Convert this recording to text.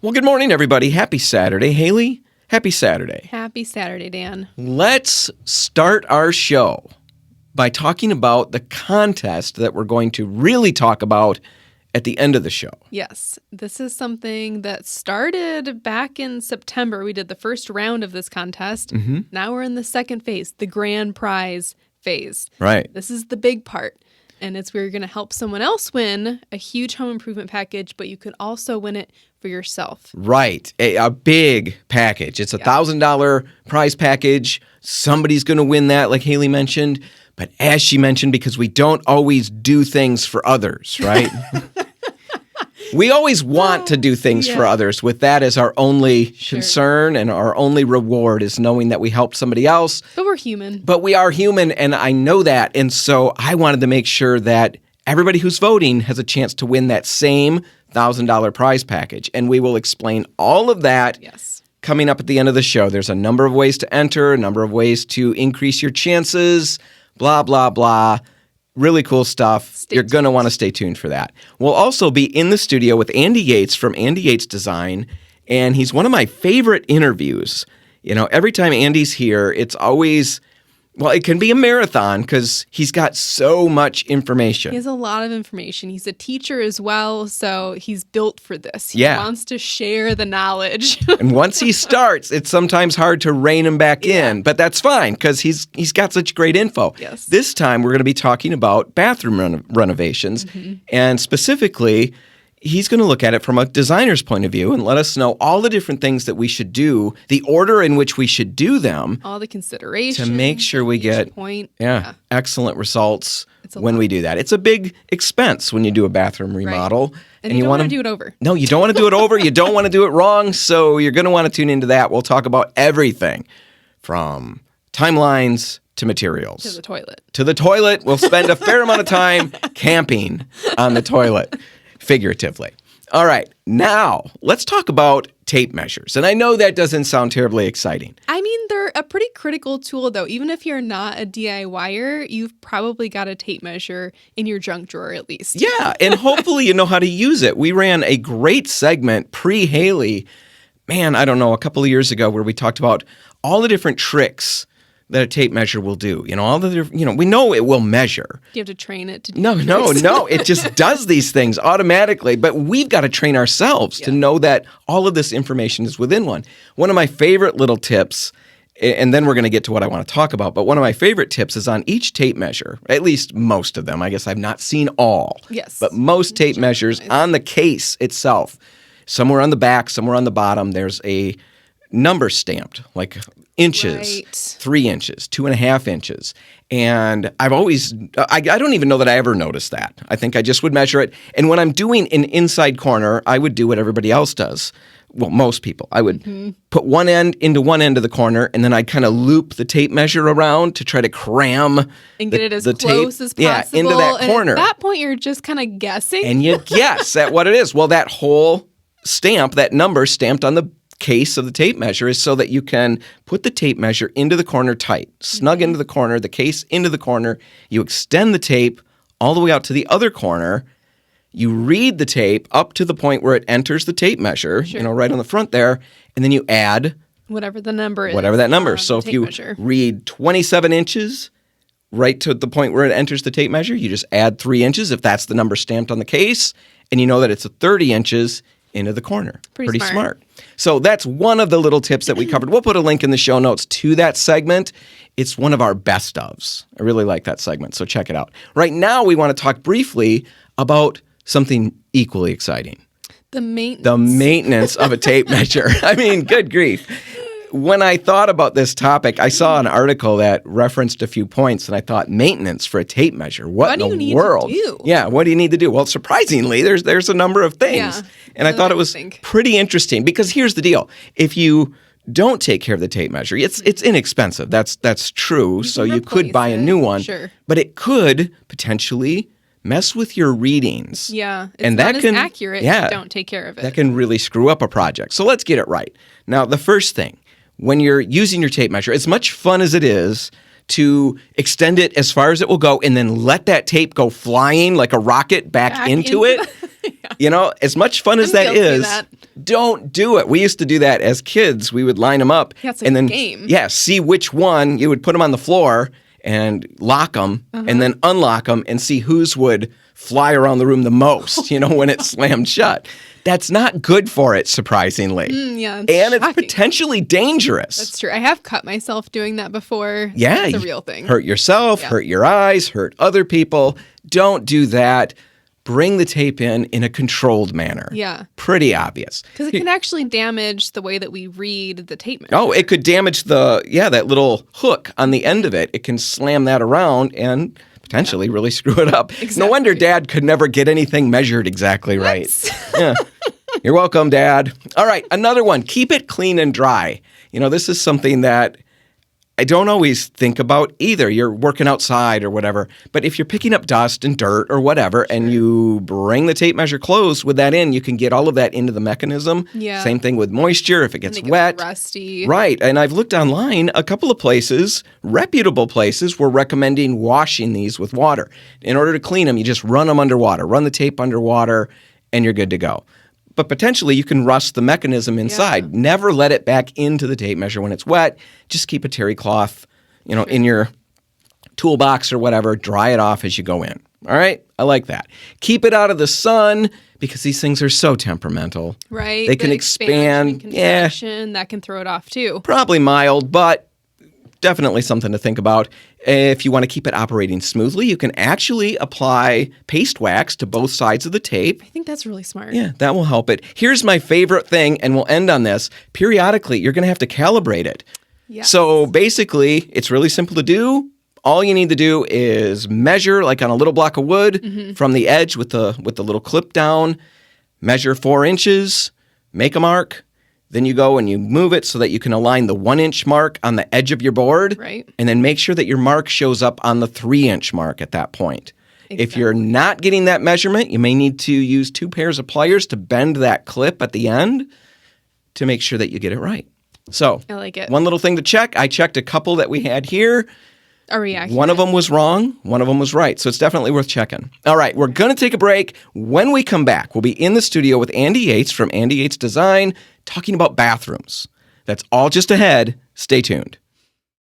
Well, good morning, everybody. Happy Saturday. Hailey, happy Saturday. Happy Saturday, Dan. Let's start our show by talking about the contest that we're going to really talk about at the end of the show. Yes, this is something that started back in September. We did the first round of this contest. Mm-hmm. Now we're in the second phase, the grand prize phase. Right. This is the big part. And it's where you're going to help someone else win a huge home improvement package, but you could also win it for yourself. Right. A big package. It's $1,000 prize package. Somebody's going to win that, like Hailey mentioned. But as she mentioned, because we don't always do things for others, right? We always want to do things for others with that as our only concern, and our only reward is knowing that we helped somebody else. But we're human. But we are human, and I know that. And so I wanted to make sure that everybody who's voting has a chance to win that same $1,000 prize package. And we will explain all of that coming up at the end of the show. There's a number of ways to enter, a number of ways to increase your chances, blah, blah, blah. Really cool stuff. You're going to want to stay tuned for that. We'll also be in the studio with Andy Yates from Andy Yates Design, and he's one of my favorite interviews. You know, every time Andy's here, it's always, well, it can be a marathon because he's got so much information. He has a lot of information. He's a teacher as well, so he's built for this. He wants to share the knowledge. And once he starts, it's sometimes hard to rein him back in, but that's fine because he's got such great info. Yes. This time, we're going to be talking about bathroom renovations, and specifically, he's going to look at it from a designer's point of view and let us know all the different things that we should do, the order in which we should do them. All the considerations. To make sure we get excellent results when we do that. It's a big expense when you do a bathroom remodel. Right. And you don't want to do it over. No, you don't want to do it over. You don't want to do it wrong. So you're going to want to tune into that. We'll talk about everything from timelines to materials. To the toilet. To the toilet. We'll spend a fair amount of time camping on the toilet. Figuratively. All right, now let's talk about tape measures. And I know that doesn't sound terribly exciting. I mean, they're a pretty critical tool, though. Even if you're not a DIYer, you've probably got a tape measure in your junk drawer at least. Yeah, and hopefully you know how to use it. We ran a great segment pre-Hailey, I don't know, a couple of years ago where we talked about all the different tricks that a tape measure will do. You know, all the different, we know it will measure. Do you have to train it to do No. It just does these things automatically. But we've got to train ourselves to know that all of this information is within one. One of my favorite little tips, and then we're going to get to what I want to talk about, but one of my favorite tips is on each tape measure, at least most of them. I guess I've not seen all. Yes. But most tape measures on the case itself, somewhere on the back, somewhere on the bottom, there's a number stamped, like inches, 3 inches, 2.5 inches. And I've always, I don't even know that I ever noticed that. I think I just would measure it. And when I'm doing an inside corner, I would do what everybody else does. Well, most people. I would put one end into one end of the corner, and then I'd kind of loop the tape measure around to try to cram and get it as close as possible. Yeah, into that corner. And at that point, you're just kind of guessing. And you guess at what it is. Well, that whole stamp, that number stamped on the case of the tape measure is so that you can put the tape measure into the corner tight, snug into the corner, the case into the corner. You extend the tape all the way out to the other corner. You read the tape up to the point where it enters the tape measure, right on the front there, and then you add whatever the number is. Whatever that number. So if you read 27 inches right to the point where it enters the tape measure, you just add 3 inches if that's the number stamped on the case, and you know that it's 30 inches into the corner. Pretty smart. So that's one of the little tips that we covered. We'll put a link in the show notes to that segment. It's one of our best ofs. I really like that segment, so check it out. Right now, we want to talk briefly about something equally exciting. The maintenance. The maintenance of a tape measure. I mean, good grief. When I thought about this topic, I saw an article that referenced a few points, and I thought, maintenance for a tape measure? What in the world? Do you need to do? Yeah, what do you need to do? Well, surprisingly, there's a number of things. And I thought it was pretty interesting because here's the deal. If you don't take care of the tape measure, it's inexpensive. That's true. So you could buy a new one. Sure. But it could potentially mess with your readings. Yeah, it's not as accurate if you don't take care of it. That can really screw up a project. So let's get it right. Now, the first thing, when you're using your tape measure, as much fun as it is to extend it as far as it will go and then let that tape go flying like a rocket back into it. You know, as much fun as that is, Don't do it. We used to do that as kids. We would line them up. Yeah, it's like and then, a game. Yeah, see which one. You would put them on the floor and lock them and then unlock them and see whose would fly around the room the most, when it slammed shut. That's not good for it, surprisingly. Yeah, it's potentially dangerous. That's true. I have cut myself doing that before. Yeah. It's a real thing. Hurt yourself, hurt your eyes, hurt other people. Don't do that. Bring the tape in a controlled manner. Yeah. Pretty obvious. Because it can actually damage the way that we read the tape measure. Oh, it could damage that little hook on the end of it. It can slam that around and potentially really screw it up. Exactly. No wonder Dad could never get anything measured exactly right. Yeah. You're welcome, Dad. All right, another one. Keep it clean and dry. This is something that I don't always think about either. You're working outside or whatever. But if you're picking up dust and dirt or whatever, and you bring the tape measure closed with that in, you can get all of that into the mechanism. Yeah. Same thing with moisture if it gets wet. Rusty. Right. And I've looked online, a couple of places, reputable places, were recommending washing these with water. In order to clean them, you just run them underwater, run the tape underwater, and you're good to go. But potentially you can rust the mechanism inside. Yeah. Never let it back into the tape measure when it's wet. Just keep a terry cloth, in your toolbox or whatever. Dry it off as you go in. All right? I like that. Keep it out of the sun because these things are so temperamental. Right. They can expand. That can throw it off too. Probably mild, but definitely something to think about. If you want to keep it operating smoothly, you can actually apply paste wax to both sides of the tape. I think that's really smart. Yeah, that will help it. Here's my favorite thing, and we'll end on this. Periodically, you're going to have to calibrate it. Yes. So basically, it's really simple to do. All you need to do is measure, like on a little block of wood, from the edge with the little clip down, measure 4 inches, make a mark. Then you go and you move it so that you can align the 1-inch mark on the edge of your board. Right. And then make sure that your mark shows up on the 3-inch mark at that point. Exactly. If you're not getting that measurement, you may need to use 2 pairs of pliers to bend that clip at the end to make sure that you get it right. So, I like it. One little thing to check. I checked a couple that we had here. Are we accurate? One of them was wrong. One of them was right. So it's definitely worth checking. All right. We're going to take a break. When we come back, we'll be in the studio with Andy Yates from Andy Yates Design talking about bathrooms. That's all just ahead. Stay tuned.